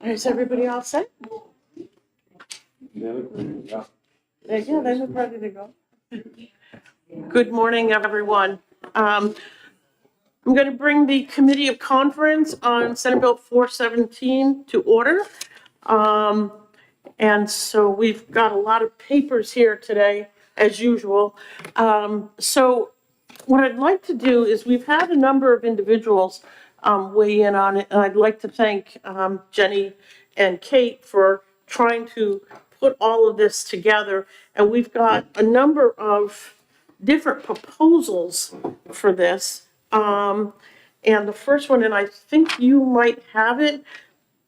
Is everybody all set? Yeah. They look ready to go. Good morning, everyone. I'm going to bring the Committee of Conference on Senate Bill 417 to order. And so we've got a lot of papers here today, as usual. So what I'd like to do is we've had a number of individuals weigh in on it, and I'd like to thank Jenny and Kate for trying to put all of this together. And we've got a number of different proposals for this. And the first one, and I think you might have it,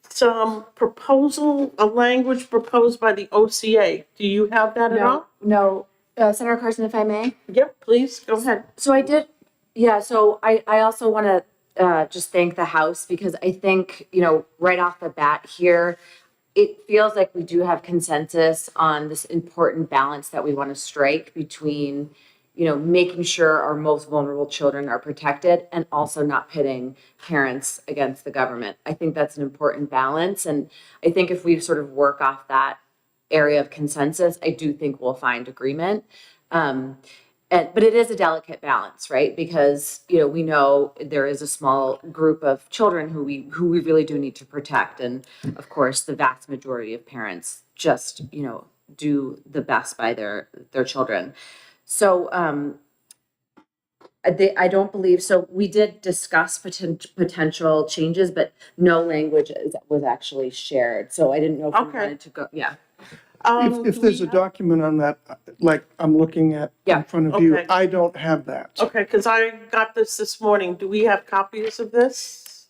some proposal, a language proposed by the OCA. Do you have that at all? No. Senator Carson, if I may. Yep, please, go ahead. So I did, so I also want to just thank the House because I think, right off the bat here, it feels like we do have consensus on this important balance that we want to strike between, making sure our most vulnerable children are protected and also not pitting parents against the government. I think that's an important balance. And I think if we sort of work off that area of consensus, I do think we'll find agreement. But it is a delicate balance, right? Because, we know there is a small group of children who we really do need to protect. And of course, the vast majority of parents just, do the best by their children. So I don't believe, so we did discuss potential changes, but no language was actually shared. So I didn't know if we wanted to go, yeah. If there's a document on that, like I'm looking at in front of you, Okay. I don't have that. Okay, because I got this morning. Do we have copies of this?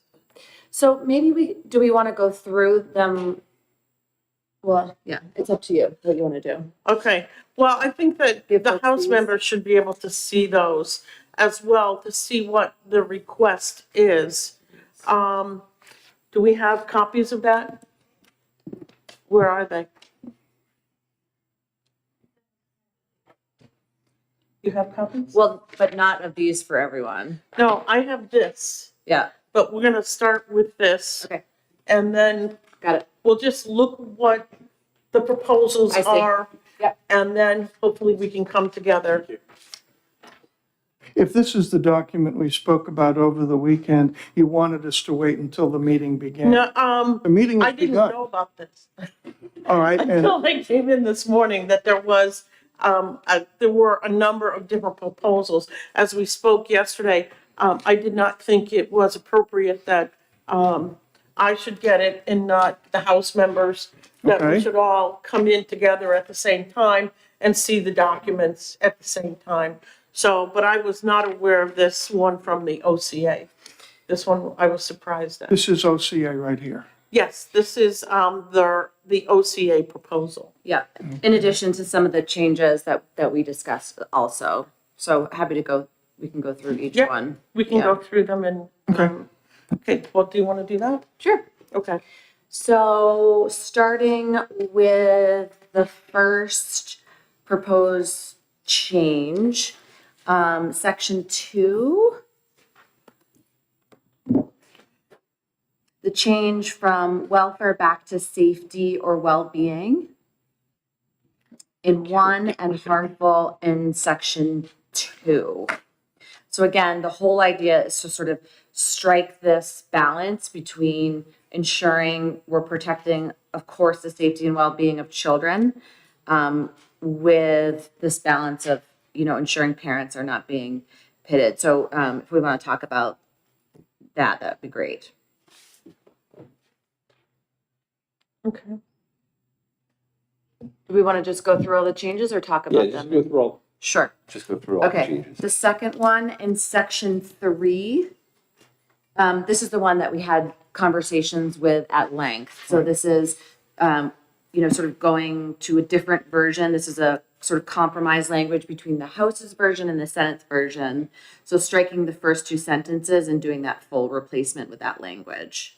So maybe do we want to go through them? Well, yeah, it's up to you what you want to do. Okay, well, I think that Give the folks House these. members should be able to see those as well, to see what the request is. Do we have copies of that? Where are they? You have copies? Well, but not of these for everyone. No, I have this, Yeah, but we're gonna start with this. Okay. And then got it. we'll just look what the proposals I see. are. Yep. And then hopefully we can come together. If this is the document we spoke about over the weekend, you wanted us to wait until the meeting began. No, The meeting I has didn't begun. know about this All right, and until I came in this morning, that there was, there were a number of different proposals. As we spoke yesterday, I did not think it was appropriate that, I should get it and not the House members. That we Okay. should all come in together at the same time and see the documents at the same time. So, but I was not aware of this one from the OCA. This one I was surprised at. this is OCA right here. Yes, this is the OCA proposal. Yeah, in addition to some of the changes that we discussed also. So happy to we can go through each Yeah. one. We can go through them and, okay, well, do you want to do that? Sure. Okay. So starting with the first proposed change, section 2. The change from welfare back to safety or well-being in 1 and harmful in section 2. So again, the whole idea is to sort of strike this balance between ensuring we're protecting, of course, the safety and well-being of children, with this balance of, ensuring parents are not being pitted. So if we want to talk about that, that'd be great. Okay. Do we want to just go through all the changes or talk about Yeah, just them? go through all, Sure. just go through all the Okay, changes. the second one in section 3, this is the one that we had conversations with at length. So this is, sort of going to a different version. This is a sort of compromise language between the House's version and the Senate's version. So striking the first 2 sentences and doing that full replacement with that language.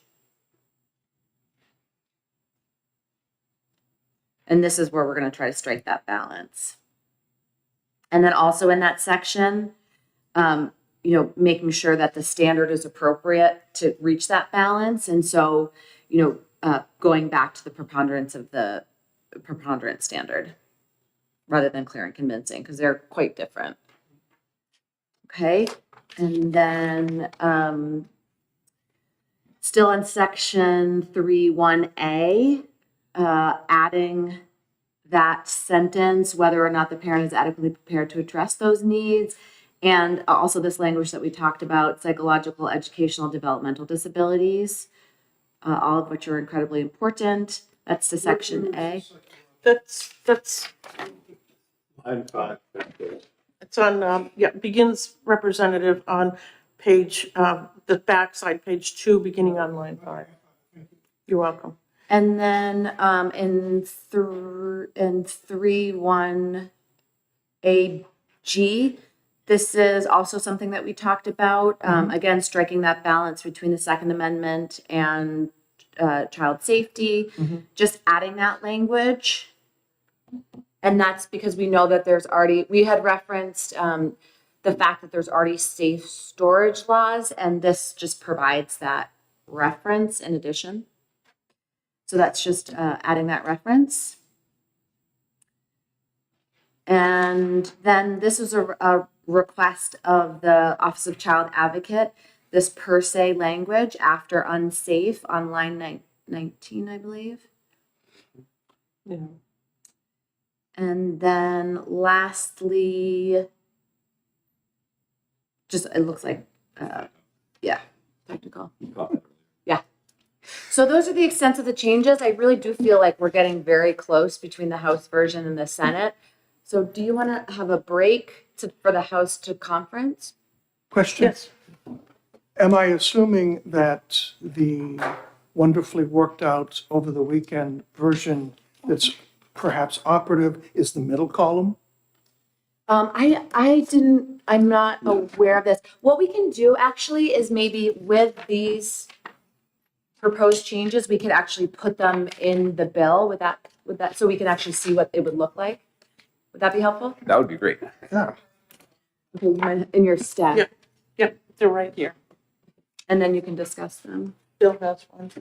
And this is where we're going to try to strike that balance. And then also in that section, making sure that the standard is appropriate to reach that balance. And so, going back to the preponderance standard rather than clear and convincing, because they're quite different. Okay, and then still in section 3(1)A, adding that sentence, whether or not the parent is adequately prepared to address those needs. And also this language that we talked about, psychological, educational, developmental disabilities, all of which are incredibly important. That's the section A. That's, Line 5. it's on, begins representative on page, the backside, page 2, beginning on line 5. You're welcome. And then in 3(1)AG, this is also something that we talked about. Again, striking that balance between the Second Amendment and child safety, just adding that language. And that's because we know that we had referenced the fact that there's already safe storage laws, and this just provides that reference in addition. So that's just adding that reference. And then this is a request of the Office of Child Advocate, this per se language after unsafe on line 19, I believe. Yeah. And then lastly, just it looks like, technical. So those are the extent of the changes. I really do feel like we're getting very close between the House version and the Senate. So do you want to have a break for the House to conference? Question. Yes. Am I assuming that the wonderfully worked out over the weekend version that's perhaps operative is the middle column? I'm not aware of this. What we can do actually is maybe with these proposed changes, we could actually put them in the bill with that, so we can actually see what it would look like. Would that be helpful? That would be great. Yeah. Okay, you mind in your stack, Yeah. Yep, they're right here. and then you can discuss them. Bill has one.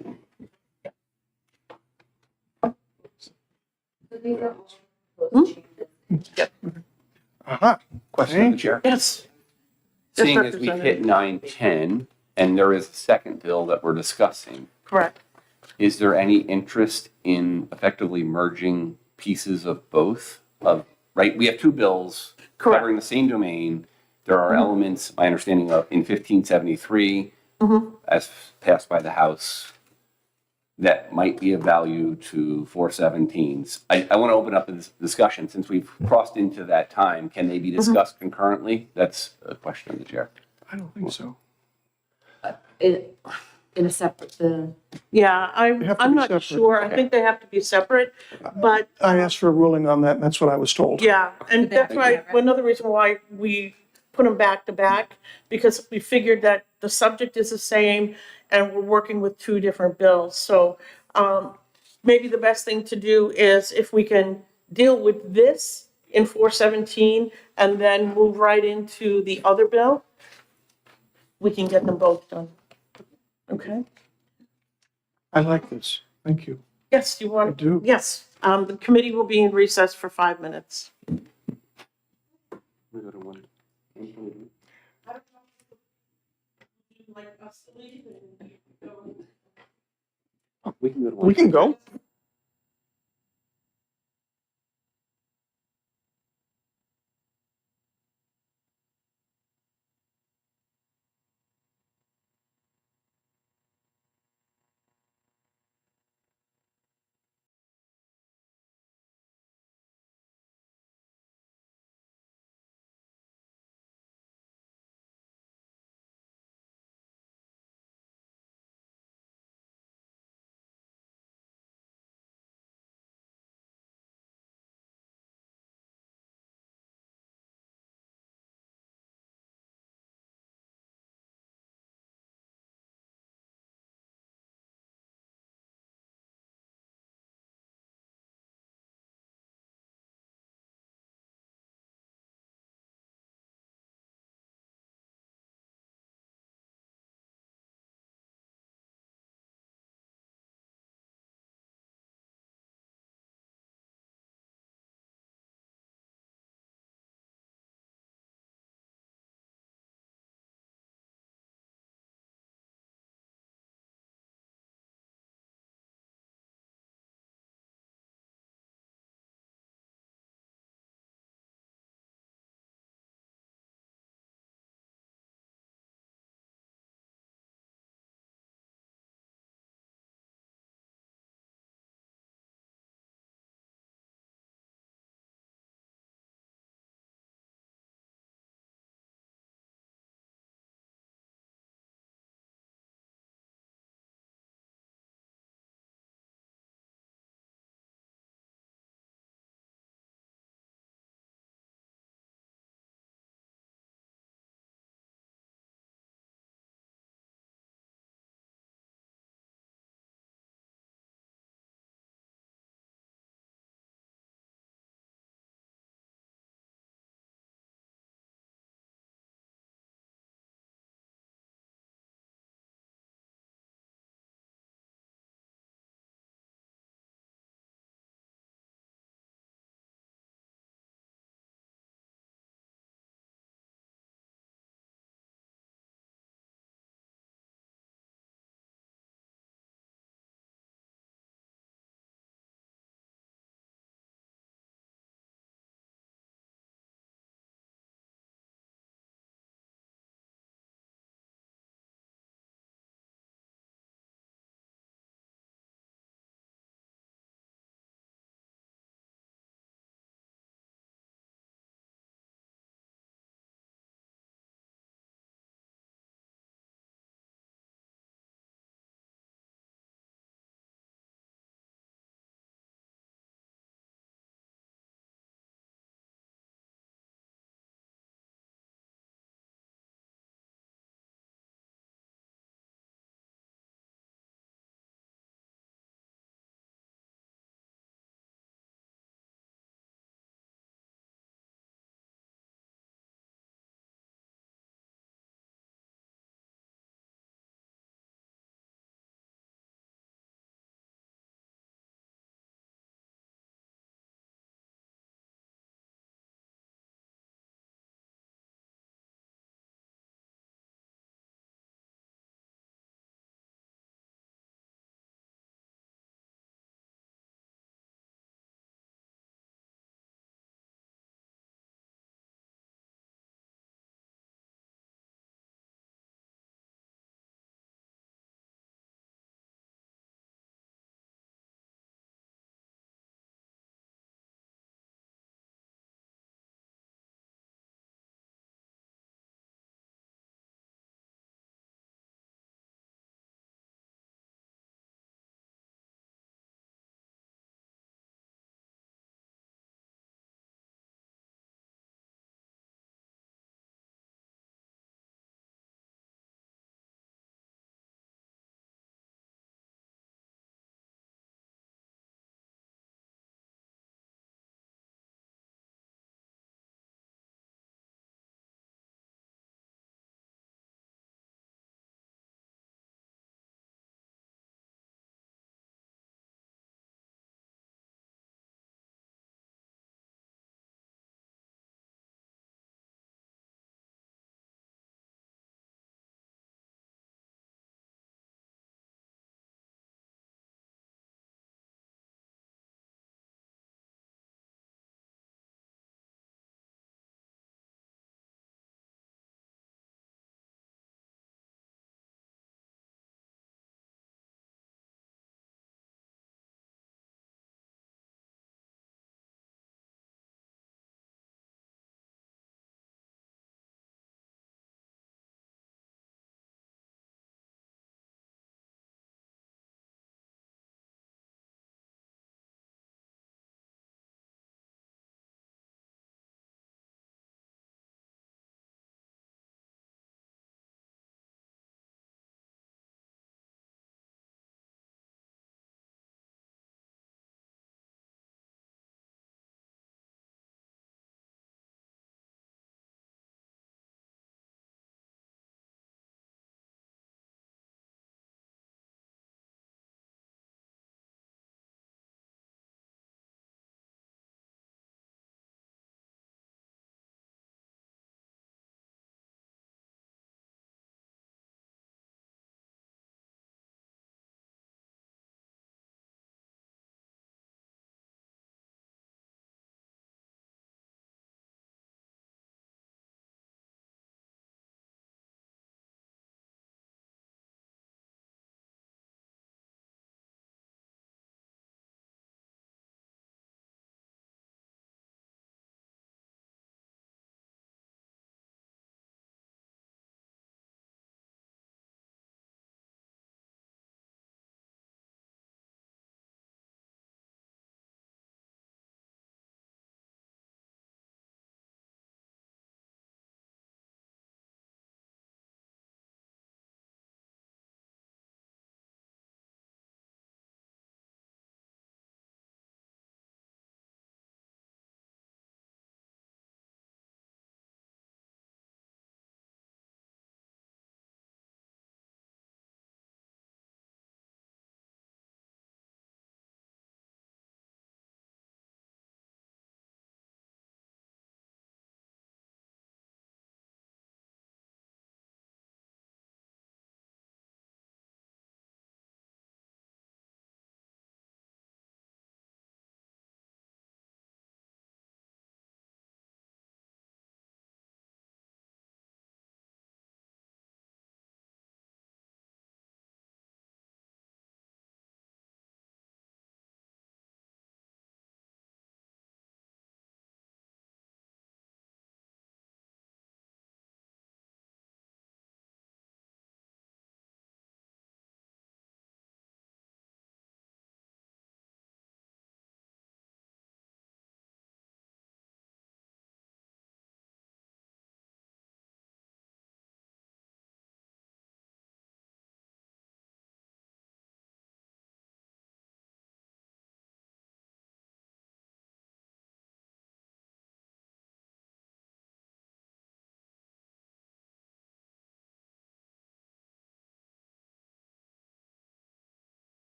Aha. Question of the Thank chair. Yes. Seeing Yes, as we've Representative. hit 9:10 and there is a second bill that we're discussing, Correct. is there any interest in effectively merging pieces of both? Right, we have two bills Correct. covering the same domain. There are elements, my understanding of, in 1573, as passed by the House, that might be of value to 417s. I want to open up this discussion. Since we've crossed into that time, can they be discussed concurrently? That's a question of the chair. I don't think so. In a separate, Yeah, They have to I'm be not separate. sure. I think they have to be separate, but I asked for a ruling on that, and that's what I was told. yeah, and They have that's to why, be separate. another reason why we put them back to back, because we figured that the subject is the same and we're working with two different bills. So maybe the best thing to do is if we can deal with this in 417 and then move right into the other bill, we can get them both done. Okay? I like this. Thank you. Yes, you want? I do. Yes, the committee will be in recess for 5 minutes. We go to one. We can go to one. We can go.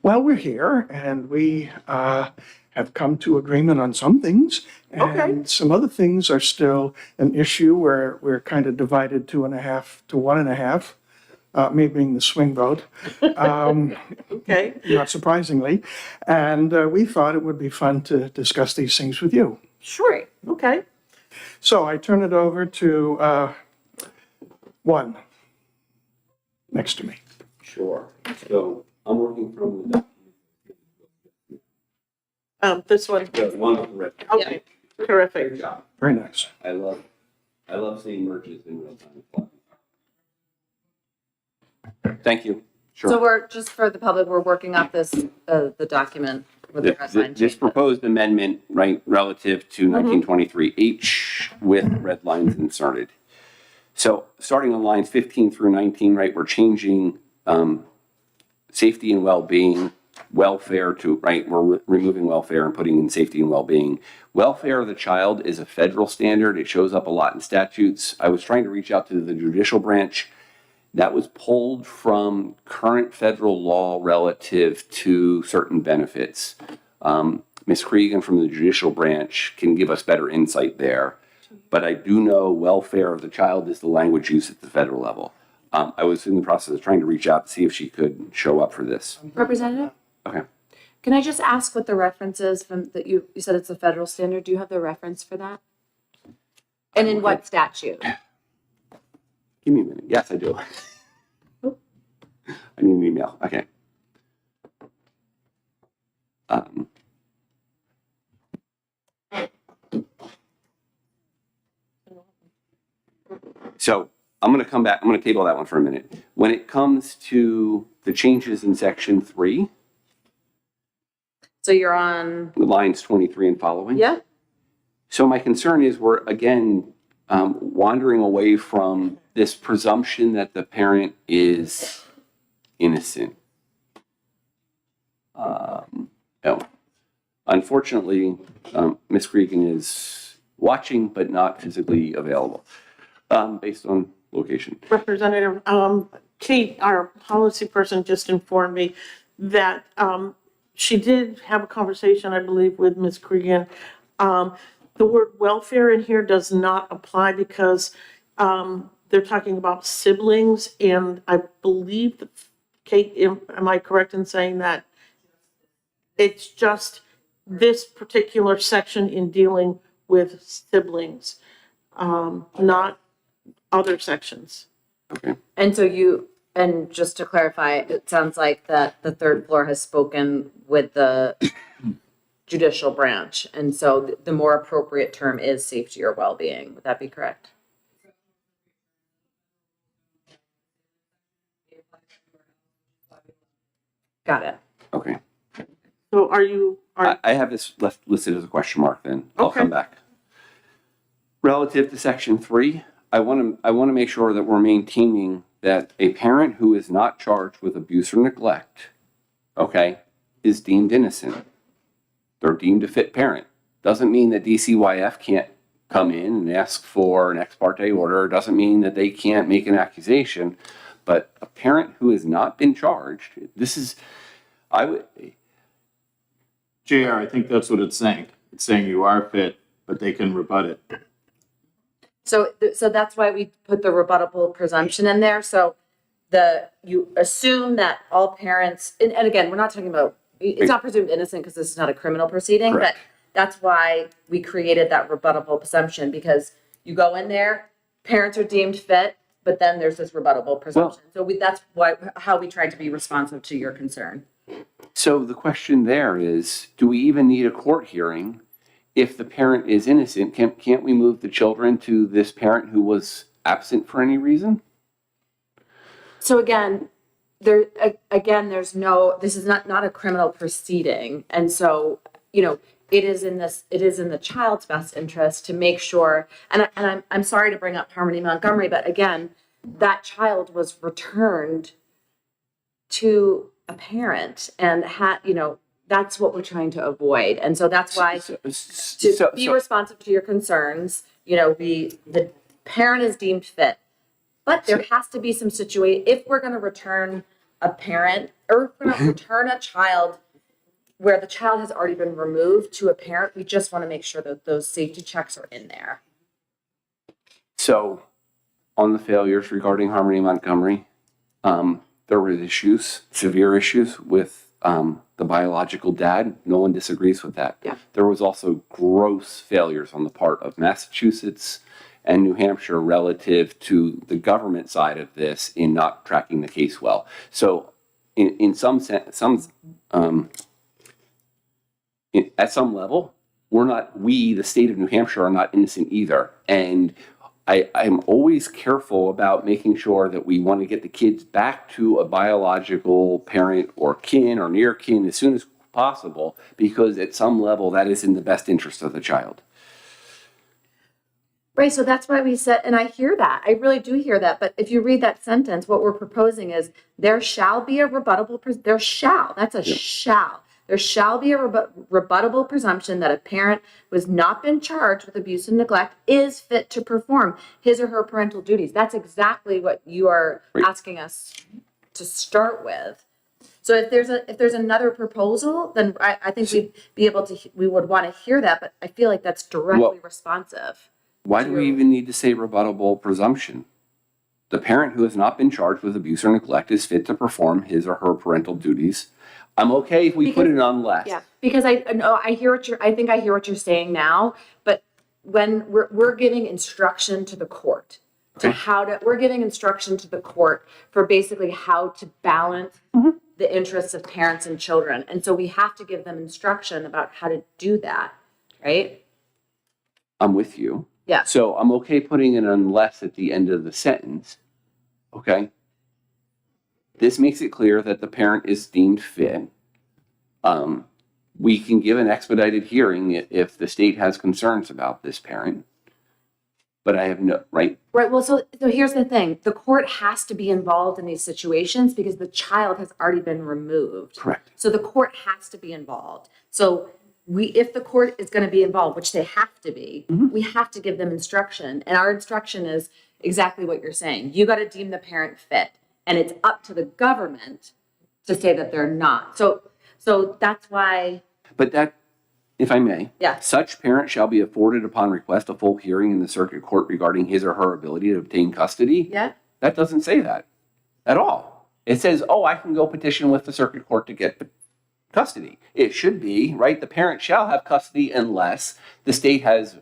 Well, we're here and we have come to agreement on some things. Okay. And some other things are still an issue where we're kind of divided 2.5 to 1.5, me being the swing vote, Okay, not surprisingly. And we thought it would be fun to discuss these things with you. sure, okay. So I turn it over to one next to me. Sure. So I'm working from This one, the one with the red. okay, terrific. Great job. Very nice. I love seeing merges in real time. Thank you. So Sure. we're, just for the public, we're working off this, the document with the red line This changes. proposed amendment, right, relative to 1923H with red lines inserted. So starting on lines 15 through 19, right, we're changing safety and well-being, welfare to, right, we're removing welfare and putting in safety and well-being. Welfare of the child is a federal standard. It shows up a lot in statutes. I was trying to reach out to the judicial branch. That was pulled from current federal law relative to certain benefits. Ms. Cregan from the judicial branch can give us better insight there. But I do know welfare of the child is the language used at the federal level. I was in the process of trying to reach out to see if she could show up for this. Representative, Okay. can I just ask what the reference is from, that you said it's a federal standard, do you have the reference for that? And in what statute? Give me a minute. Yes, I do. I need an email. Okay. So I'm going to come back. I'm going to table that one for a minute. When it comes to the changes in section 3, So you're on, lines 23 and following. yeah? So my concern is we're again wandering away from this presumption that the parent is innocent. No. Unfortunately, Ms. Cregan is watching but not physically available based on location. Representative, Kate, our policy person, just informed me that she did have a conversation, I believe, with Ms. Cregan. The word welfare in here does not apply because they're talking about siblings, and I believe that, Kate, am I correct in saying that it's just this particular section in dealing with siblings, not other sections? Okay. And so you, and just to clarify, it sounds like that the third floor has spoken with the judicial branch. And so the more appropriate term is safety or well-being. Would that be correct? Got it. Okay. So are you, I have this left listed as a question mark then. I'll Okay. come back. Relative to section 3, I want to make sure that we're maintaining that a parent who is not charged with abuse or neglect, okay, is deemed innocent. They're deemed a fit parent. Doesn't mean that DCYF can't come in and ask for an ex parte order. Doesn't mean that they can't make an accusation. But a parent who has not been charged, this is, I would, JR, I think that's what it's saying. It's saying you are fit, but they can rebut it. So that's why we put the rebuttable presumption in there. So you assume that all parents, and again, we're not talking about, it's not presumed innocent because this is not a criminal proceeding, but Correct. that's why we created that rebuttable presumption, because you go in there, parents are deemed fit, but then there's this rebuttable presumption. So that's how we tried to be responsive to your concern. so the question there is, do we even need a court hearing? If the parent is innocent, can't we move the children to this parent who was absent for any reason? So again, there's no, this is not a criminal proceeding. And so, it is in the child's best interest to make sure, and I'm sorry to bring up Harmony Montgomery, but again, that child was returned to a parent and that's what we're trying to avoid. And so that's why, to be responsive to your concerns, the parent is deemed fit. But there has to be some if we're going to return a parent, or if we're gonna return a child where the child has already been removed to a parent, we just want to make sure that those safety checks are in there. So on the failures regarding Harmony Montgomery, there were issues, severe issues with the biological dad. No one disagrees with that. Yeah. There was also gross failures on the part of Massachusetts and New Hampshire relative to the government side of this in not tracking the case well. So in some sense, at some level, we, the state of New Hampshire, are not innocent either. And I'm always careful about making sure that we want to get the kids back to a biological parent or kin or near kin as soon as possible, because at some level that is in the best interest of the child. Right, so that's why we said, and I hear that, I really do hear that, but if you read that sentence, what we're proposing is there shall be a rebuttable, there shall be a rebuttable presumption that a parent who has not been charged with abuse and neglect is fit to perform his or her parental duties. That's exactly what you are asking us to start with. So if there's another proposal, then I think we would want to hear that, but I feel like that's directly responsive. Why do we even need to say rebuttable presumption? The parent who has not been charged with abuse or neglect is fit to perform his or her parental duties. I'm okay if we put it unless. Yeah, because I hear what you're saying now, but when we're giving instruction to the court we're giving instruction to the court for basically how to balance the interests of parents and children. And so we have to give them instruction about how to do that, right? I'm with you. Yeah. So I'm okay putting an unless at the end of the sentence. Okay. This makes it clear that the parent is deemed fit. We can give an expedited hearing if the state has concerns about this parent. But I have right. Well, so here's the thing. The court has to be involved in these situations because the child has already been removed. Correct. So the court has to be involved. So if the court is going to be involved, which they have to be, we have to give them instruction. And our instruction is exactly what you're saying. You got to deem the parent fit. And it's up to the government to say that they're not. So that's why. But that, if I may, Yeah. such parent shall be afforded upon request a full hearing in the circuit court regarding his or her ability to obtain custody. Yeah. That doesn't say that at all. It says, oh, I can go petition with the circuit court to get custody. It should be, right? The parent shall have custody unless the state has,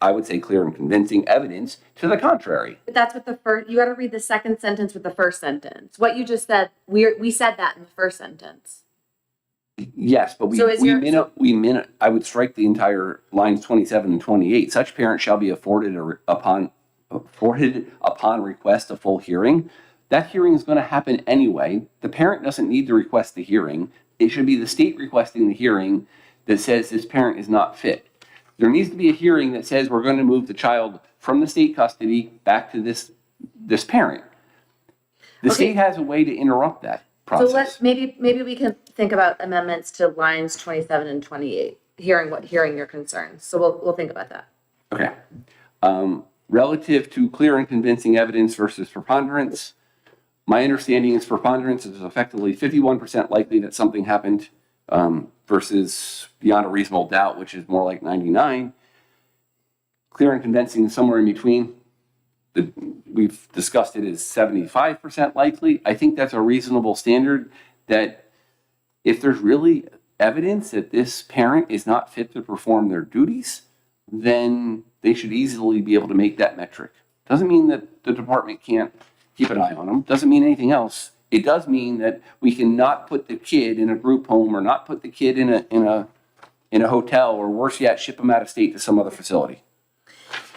I would say, clear and convincing evidence to the contrary. But that's what you got to read the second sentence with the first sentence. What you just said, we said that in the first sentence. Yes, but I would strike the entire lines 27 and 28. Such parent shall be afforded upon request a full hearing. That hearing is going to happen anyway. The parent doesn't need to request the hearing. It should be the state requesting the hearing that says this parent is not fit. There needs to be a hearing that says we're going to move the child from the state custody back to this parent. The state has a way to interrupt that process. So maybe we can think about amendments to lines 27 and 28, hearing your concerns. So we'll think about that. Okay. Relative to clear and convincing evidence versus preponderance, my understanding is preponderance is effectively 51% likely that something happened versus beyond a reasonable doubt, which is more like 99. Clear and convincing is somewhere in between. We've discussed it as 75% likely. I think that's a reasonable standard, that if there's really evidence that this parent is not fit to perform their duties, then they should easily be able to make that metric. Doesn't mean that the department can't keep an eye on them. Doesn't mean anything else. It does mean that we can not put the kid in a group home or not put the kid in a hotel, or worse yet, ship them out of state to some other facility.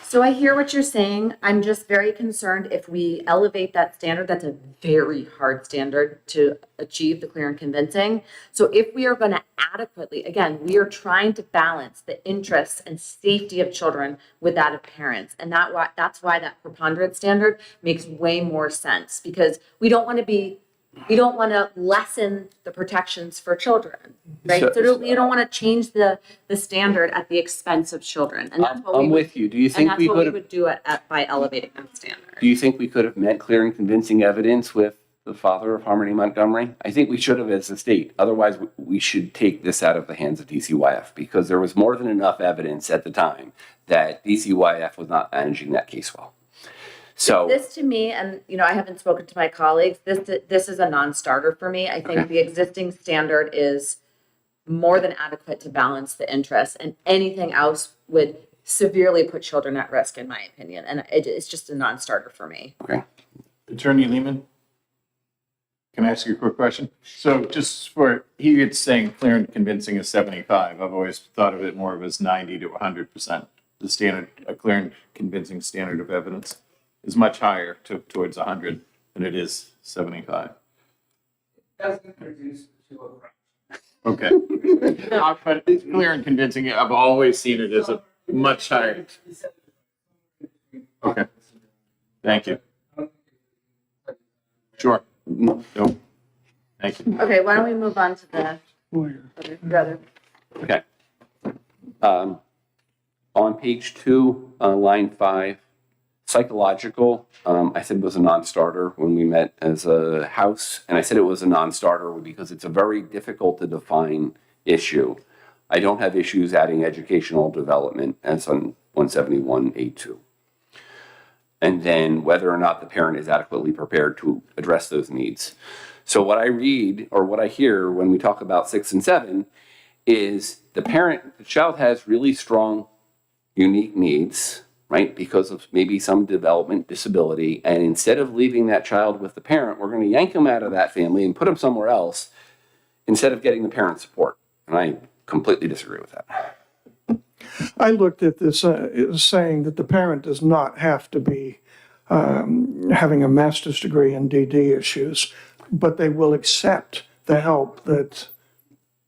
So I hear what you're saying. I'm just very concerned if we elevate that standard. That's a very hard standard to achieve, the clear and convincing. So if we are going to adequately, again, we are trying to balance the interests and safety of children with that of parents. And that's why that preponderance standard makes way more sense, because we don't want to lessen the protections for children, right? So you don't want to change the standard at the expense of children. And that's what I'm with you. Do you think we could have would do it by elevating that standard? Do you think we could have met clear and convincing evidence with the father of Harmony Montgomery. I think we should have as a state. Otherwise, we should take this out of the hands of DCYF because there was more than enough evidence at the time that DCYF was not managing that case well. So This to me, and I haven't spoken to my colleagues, this is a non-starter for me. I think Okay. the existing standard is more than adequate to balance the interests, and anything else would severely put children at risk, in my opinion. And it's just a non-starter for me. okay. Attorney Lehman? Can I ask you a quick question? So just for, he is saying clear and convincing is 75. I've always thought of it more of as 90 to 100%. The standard, a clear and convincing standard of evidence is much higher towards 100 than it is 75. Doesn't reduce to a crime. Okay. But it's clear and convincing. I've always seen it as a much higher. Okay. Thank you. Sure. No. Thank you. Okay, why don't we move on to the other? Okay. On page 2, line 5, psychological, I said was a non-starter when we met as a house, and I said it was a non-starter because it's a very difficult to define issue. I don't have issues adding educational development as on 171A2. And then whether or not the parent is adequately prepared to address those needs. So what I read or what I hear when we talk about 6 and 7 is the child has really strong, unique needs, right? Because of maybe some development disability. And instead of leaving that child with the parent, we're going to yank them out of that family and put them somewhere else instead of getting the parent support. And I completely disagree with that. I looked at this as saying that the parent does not have to be having a master's degree in DD issues, but they will accept the help that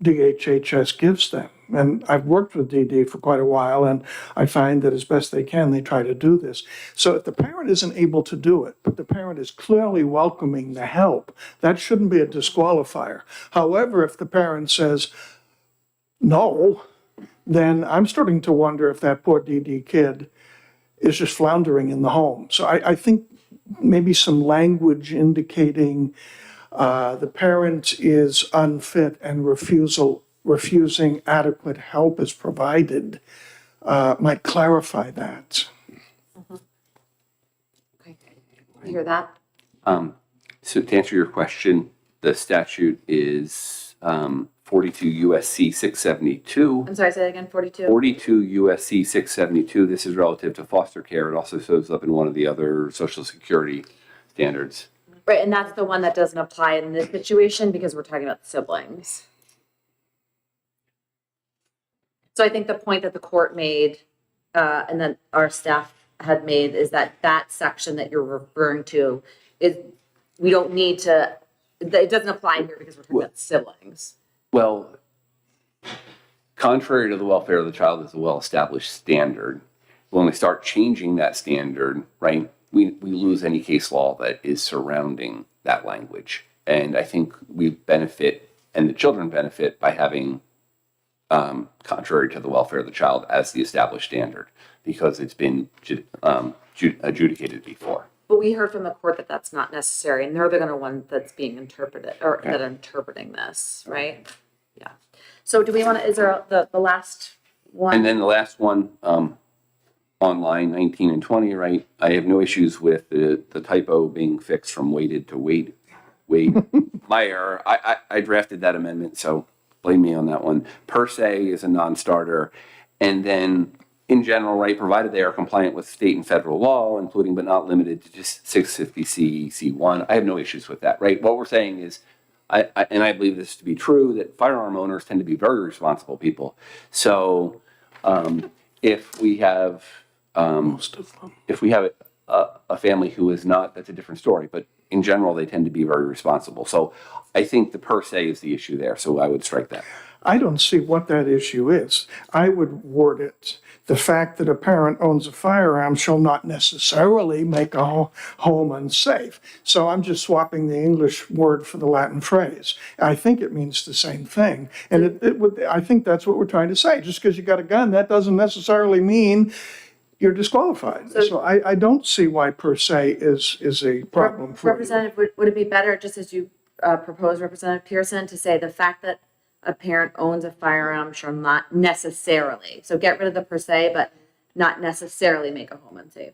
DHHS gives them. And I've worked with DD for quite a while, and I find that as best they can, they try to do this. So if the parent isn't able to do it, but the parent is clearly welcoming the help, that shouldn't be a disqualifier. However, if the parent says, no, then I'm starting to wonder if that poor DD kid is just floundering in the home. So I think maybe some language indicating the parent is unfit and refusing adequate help is provided might clarify that. Okay, you hear that? So to answer your question, the statute is 42 USC 672. I'm sorry, say that again, 42? 42 USC 672. This is relative to foster care. It also shows up in one of the other Social Security standards. Right, and that's the one that doesn't apply in this situation because we're talking about siblings. So I think the point that the court made, and then our staff had made, is that that section that you're referring to is, we don't need to, it doesn't apply here because we're talking about siblings. Well, contrary to the welfare of the child is a well-established standard. When we start changing that standard, right, we lose any case law that is surrounding that language. And I think we benefit, and the children benefit, by having contrary to the welfare of the child as the established standard, because it's been adjudicated before. But we heard from the court that that's not necessary, and they're the one that's being interpreted, or that are interpreting this, right? Yeah. So do we want to, is there the last one? And then the last one, on line 19 and 20, right? I have no issues with the typo being fixed from weighted to weight. My error. I drafted that amendment, so blame me on that one. Per se is a non-starter. And then in general, right, provided they are compliant with state and federal law, including but not limited to just 650C, C1, I have no issues with that, right? What we're saying is, and I believe this to be true, that firearm owners tend to be very responsible people. So if we have Most of them. if we have a family who is not, that's a different story. But in general, they tend to be very responsible. So I think the per se is the issue there. So I would strike that. I don't see what that issue is. I would word it, the fact that a parent owns a firearm shall not necessarily make a home unsafe. So I'm just swapping the English word for the Latin phrase. I think it means the same thing. And I think that's what we're trying to say. Just because you got a gun, that doesn't necessarily mean you're disqualified. So I don't see why per se is a problem for you. Representative, would it be better, just as you proposed, Representative Pearson, to say the fact that a parent owns a firearm shall not necessarily, so get rid of the per se, but not necessarily make a home unsafe?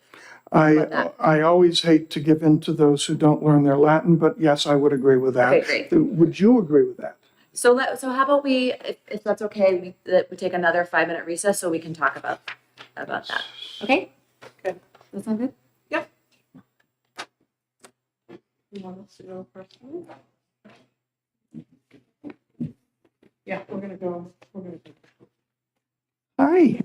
about that? I always hate to give in to those who don't learn their Latin, but yes, I would agree with that. Okay, great. Would you agree with that? So how about we, if that's okay, we take another 5-minute recess so we can talk about that. Okay? Okay. That sound good? Yep. You want us to go first? Yeah, we're gonna go. Hi.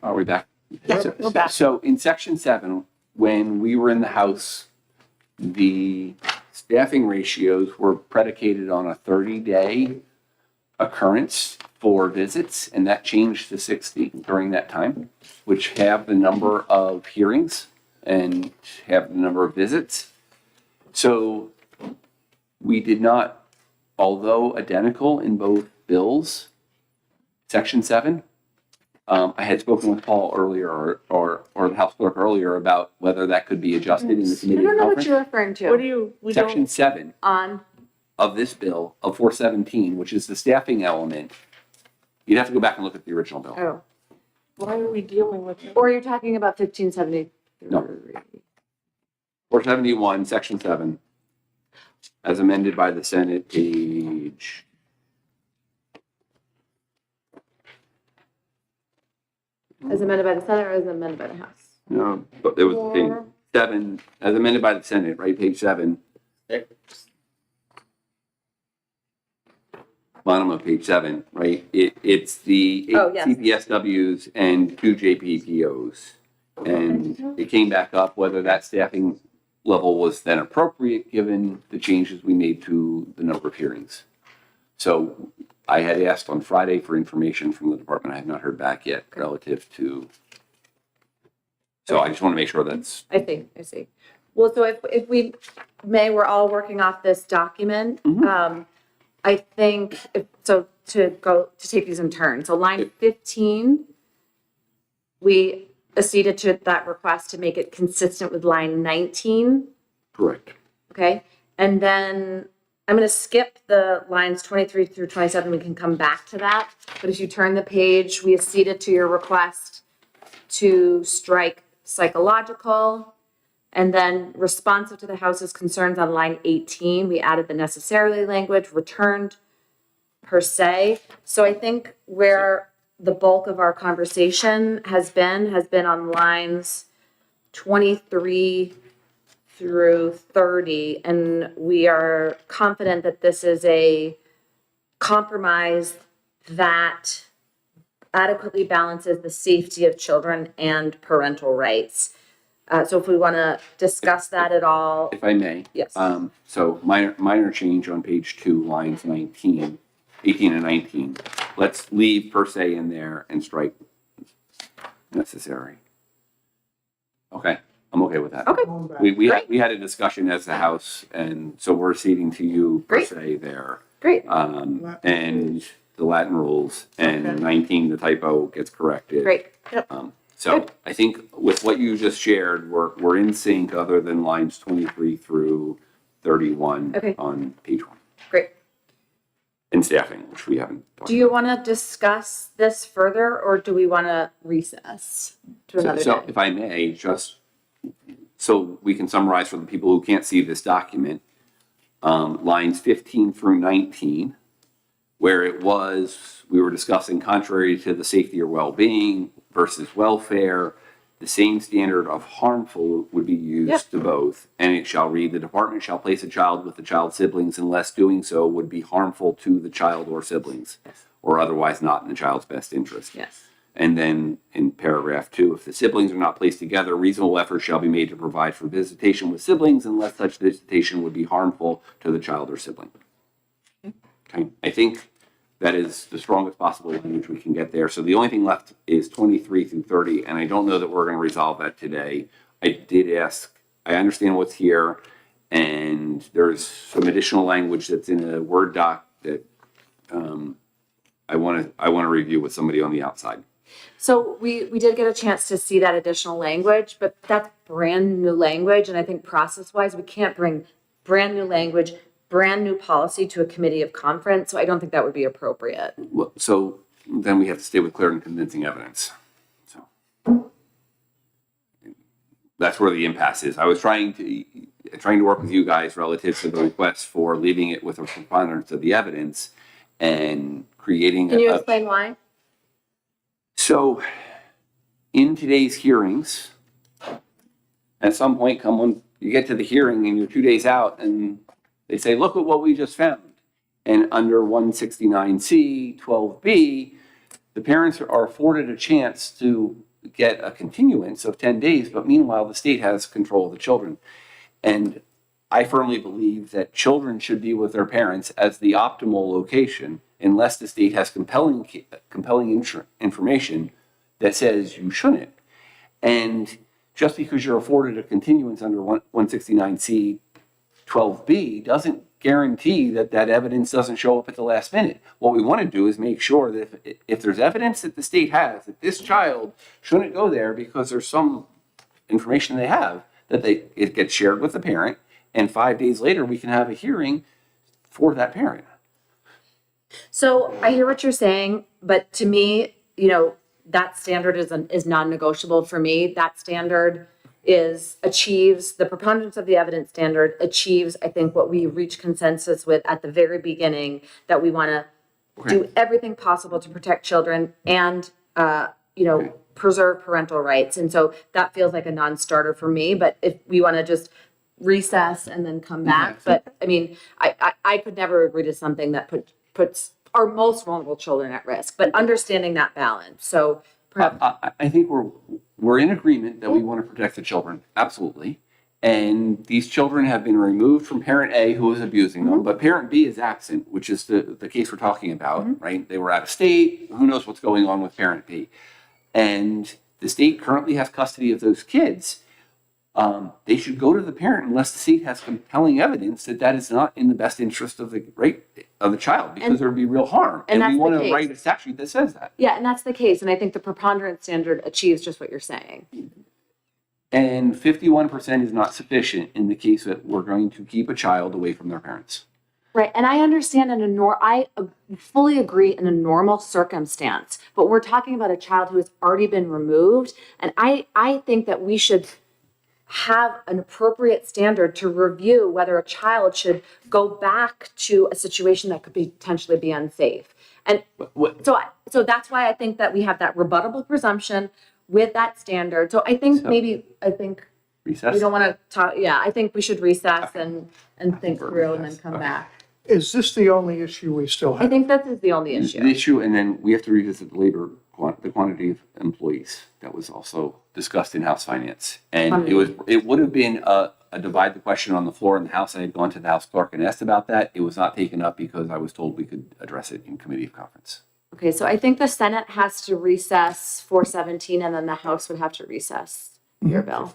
Are we back? Yeah, we're back. So in section 7, when we were in the House, the staffing ratios were predicated on a 30-day occurrence for visits, and that changed to 60 during that time, which have the number of hearings and have the number of visits. So we did not, although identical in both bills, section 7, I had spoken with Paul earlier or the House clerk earlier about whether that could be adjusted in the I committee don't know what conference. you're referring What do to you, we Section don't, 7 on, of this bill of 417, which is the staffing element, you'd have to go back and look at the original bill. oh, why are we dealing with it? or you're talking about 1573? No. 471, section 7, as amended by the Senate, page. As amended by the Senate or as amended by the House? No, but it was page 7, as amended by the Senate, right, page 7. Bottom of page 7, right? It's the 8 Oh, yes. CPSWs and 2 JPPOs. And it came back up whether that staffing level was then appropriate, given the changes we made to the number of hearings. So I had asked on Friday for information from the department. I have not heard back yet relative to. So I just want to make sure that's, I see. Well, so if we may, we're all working off this document. I think, so to take these in turn. So line 15, we acceded to that request to make it consistent with line 19, correct. okay? And then I'm going to skip the lines 23 through 27. We can come back to that. But if you turn the page, we acceded to your request to strike psychological. And then responsive to the House's concerns on line 18, we added the necessarily language, returned per se. So I think where the bulk of our conversation has been on lines 23 through 30. And we are confident that this is a compromise that adequately balances the safety of children and parental rights. So if we want to discuss that at all, If I may. yes. So minor change on page 2, lines 18 and 19. Let's leave per se in there and strike necessary. Okay, I'm okay with that. Okay. We had a discussion as the House, and so we're ceding to you per Great. se there. Great. And the Latin rules, and 19, the typo gets corrected. Great. So Good. I think with what you just shared, we're in sync other than lines 23 through 31 Okay. on page 1. Great. And staffing, which we haven't talked Do you want to discuss this further or do we want to recess to about. another So day? if I may, just so we can summarize for the people who can't see this document, lines 15 through 19, where it was, we were discussing contrary to the safety or well-being versus welfare, the same standard of harmful would be used Yep. to both. And it shall read, the department shall place a child with the child's siblings unless doing so would be harmful to the child or siblings, or otherwise not in the child's best interest. Yes. And then in paragraph 2, if the siblings are not placed together, reasonable effort shall be made to provide for visitation with siblings unless such visitation would be harmful to the child or sibling. Okay, I think that is the strongest possible language we can get there. So the only thing left is 23 through 30, and I don't know that we're going to resolve that today. I did ask, I understand what's here, and there's some additional language that's in a Word doc that I want to review with somebody on the outside. So we did get a chance to see that additional language, but that's brand new language. And I think process-wise, we can't bring brand new language, brand new policy to a committee of conference. So I don't think that would be appropriate. Well, so then we have to stay with clear and convincing evidence. So that's where the impasse is. I was trying to work with you guys relative to the request for leaving it with a preponderance of the evidence and creating. Can you explain why? So in today's hearings, at some point, when you get to the hearing and you're 2 days out and they say, look at what we just found. And under 169C, 12B, the parents are afforded a chance to get a continuance of 10 days, but meanwhile, the state has control of the children. And I firmly believe that children should be with their parents as the optimal location unless the state has compelling information that says you shouldn't. And just because you're afforded a continuance under 169C 12B doesn't guarantee that that evidence doesn't show up at the last minute. What we want to do is make sure that if there's evidence that the state has that this child shouldn't go there because there's some information they have, that it gets shared with the parent, and 5 days later we can have a hearing for that parent. So I hear what you're saying, but to me, that standard is non-negotiable for me. That standard achieves the proponents of the evidence standard achieves, I think, what we reach consensus with at the very beginning, that we want to do everything possible to protect children and, preserve parental rights. And so that feels like a non-starter for me, but if we want to just recess and then come back, but I mean, I could never agree to something that puts our most vulnerable children at risk, but understanding that balance. So perhaps. I think we're in agreement that we want to protect the children, absolutely. And these children have been removed from parent A who is abusing them, but parent B is absent, which is the case we're talking about, right? They were out of state. Who knows what's going on with parent B? And the state currently has custody of those kids. They should go to the parent unless the state has compelling evidence that that is not in the best interest of the child, because there would be real harm. And And we that's want the to case. write a statute that says that. Yeah, and that's the case. And I think the preponderance standard achieves just what you're saying. And 51% is not sufficient in the case that we're going to keep a child away from their parents. Right, and I understand I fully agree in a normal circumstance, but we're talking about a child who has already been removed, and I think that we should have an appropriate standard to review whether a child should go back to a situation that could potentially be unsafe. And so that's why I think that we have that rebuttable presumption with that standard. So I think Recess? we don't want to talk, I think we should recess and think through and then come back. Is this the only issue we still I have? think this is the only The issue. issue, and then we have to revisit the quantity of employees that was also discussed in House Finance. And it would have been a divide the question on the floor in the House. I had gone to the House clerk and asked about that. It was not taken up because I was told we could address it in committee of conference. Okay, so I think the Senate has to recess 417 and then the House would have to recess your bill.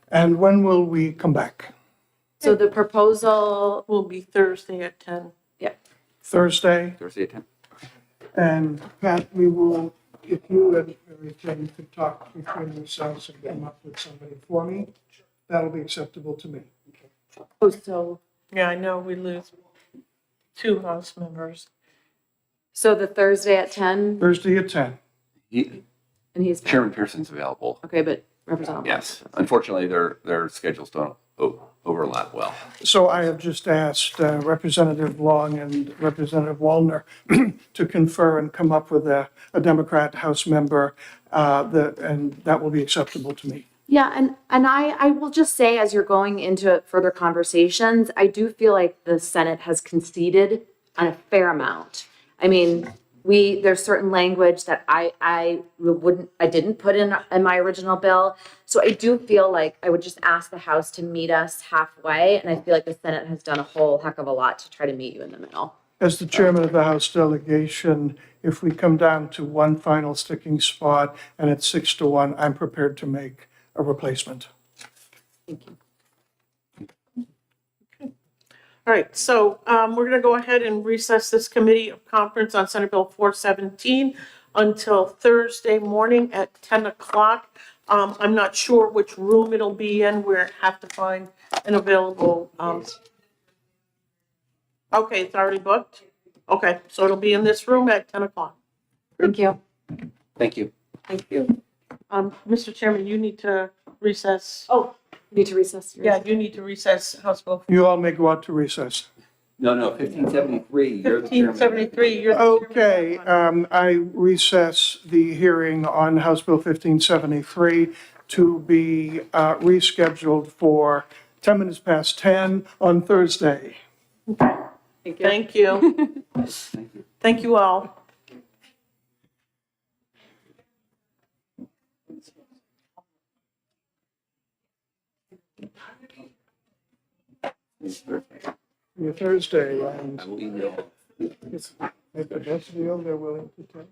And when will we come back? So the proposal, Will be Thursday at 10. Thursday? Thursday at 10. And Pat, we will, if you and Jane could talk between yourselves and come up with somebody for me, that'll be acceptable to me. Yeah, I know we lose 2 House members. so the Thursday at 10 Thursday at 10. and he's, Chairman Pearson's available. okay, but Representative. Yes. Unfortunately, their schedules don't overlap well. So I have just asked Representative Long and Representative Wallner to confer and come up with a Democrat House member, and that will be acceptable to me. Yeah, and I will just say, as you're going into further conversations, I do feel like the Senate has conceded on a fair amount. I mean, there's certain language that I didn't put in my original bill. So I do feel like I would just ask the House to meet us halfway, and I feel like the Senate has done a whole heck of a lot to try to meet you in the middle. As the chairman of the House delegation, if we come down to one final sticking spot and it's 6-1, I'm prepared to make a replacement. Thank you. All right, so we're going to go ahead and recess this committee of conference on Senate Bill 417 until Thursday morning at 10 o'clock. I'm not sure which room it'll be in. We have to find an available. Okay, it's already booked? Okay, so it'll be in this room at 10 o'clock. Thank you. Thank you. Thank you. Mr. Chairman, you need to recess. Oh, need to recess? Yeah, you need to recess House Bill You all may go out to recess. No, 1573, you're the chairman. 1573. You're the Okay, chairman. I recess the hearing on House Bill 1573 to be rescheduled for 10 minutes past 10 on Thursday. Thank you. Thank you all. Your Thursday, and I will email. if the best deal they're willing to take.